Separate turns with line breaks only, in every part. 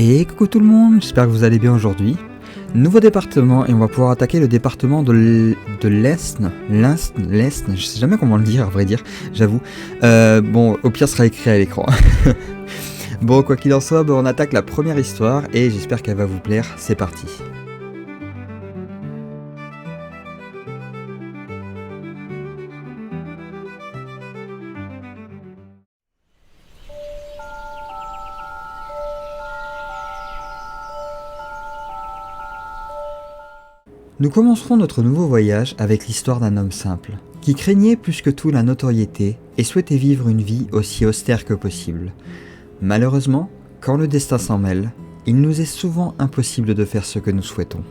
Et coucou tout le monde, j'espère que vous allez bien aujourd'hui. Nouveau département et on va pouvoir attaquer le département de l'Aisne, je sais jamais comment le dire à vrai dire, j'avoue. Bon, au pire ce sera écrit à l'écran. Bon, quoi qu'il en soit, on attaque la première histoire et j'espère qu'elle va vous plaire, c'est parti. Nous commencerons notre nouveau voyage avec l'histoire d'un homme simple, qui craignait plus que tout la notoriété et souhaitait vivre une vie aussi austère que possible. Malheureusement, quand le destin s'en mêle, il nous est souvent impossible de faire ce que nous souhaitons.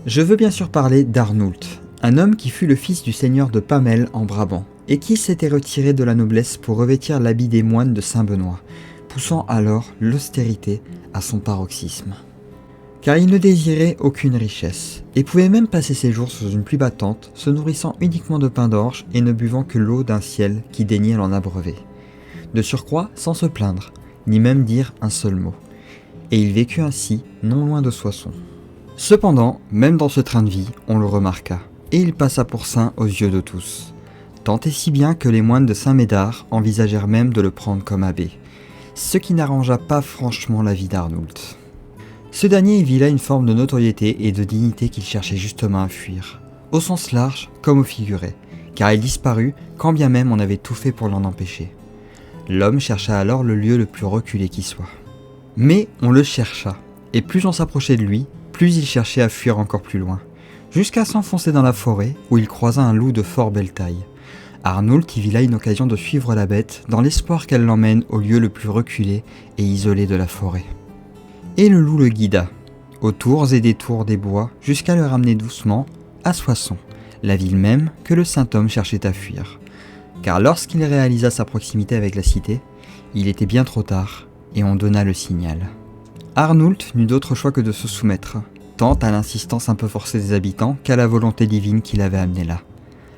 Je veux bien sûr parler d'Arnoult, un homme qui fut le fils du seigneur de Pamel en Brabant, et qui s'était retiré de la noblesse pour revêtir l'habit des moines de Saint-Benoît, poussant alors l'austérité à son paroxysme. Car il ne désirait aucune richesse, et pouvait même passer ses jours sous une pluie battante, se nourrissant uniquement de pain d'orge et ne buvant que l'eau d'un ciel qui daignait l'en abreuver. De surcroît, sans se plaindre, ni même dire un seul mot. Et il vécut ainsi, non loin de Soissons. Cependant, même dans ce train de vie, on le remarqua, et il passa pour saint aux yeux de tous. Tant et si bien que les moines de Saint-Médard envisagèrent même de le prendre comme abbé, ce qui n'arrangea pas franchement la vie d'Arnoult. Ce dernier y vit là une forme de notoriété et de dignité qu'il cherchait justement à fuir, au sens large comme au figuré, car il disparut quand bien même on avait tout fait pour l'en empêcher. L'homme chercha alors le lieu le plus reculé qui soit. Mais on le chercha, et plus on s'approchait de lui, plus il cherchait à fuir encore plus loin, jusqu'à s'enfoncer dans la forêt où il croisa un loup de fort belle taille. Arnoult y vit là une occasion de suivre la bête dans l'espoir qu'elle l'emmène au lieu le plus reculé et isolé de la forêt. Et le loup le guida, aux tours et détours des bois, jusqu'à le ramener doucement à Soissons, la ville même que le saint homme cherchait à fuir. Car lorsqu'il réalisa sa proximité avec la cité, il était bien trop tard, et on donna le signal. Arnoult n'eut d'autre choix que de se soumettre, tant à l'insistance un peu forcée des habitants qu'à la volonté divine qui l'avait amené là.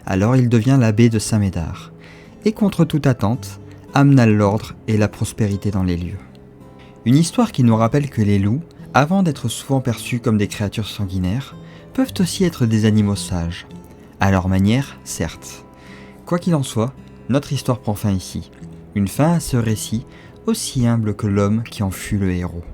Alors il devient l'abbé de Saint-Médard, et contre toute attente, amena l'ordre et la prospérité dans les lieux. Une histoire qui nous rappelle que les loups, avant d'être souvent perçus comme des créatures sanguinaires, peuvent aussi être des animaux sages. À leur manière, certes. Quoi qu'il en soit, notre histoire prend fin ici. Une fin à ce récit, aussi humble que l'homme qui en fut le héros.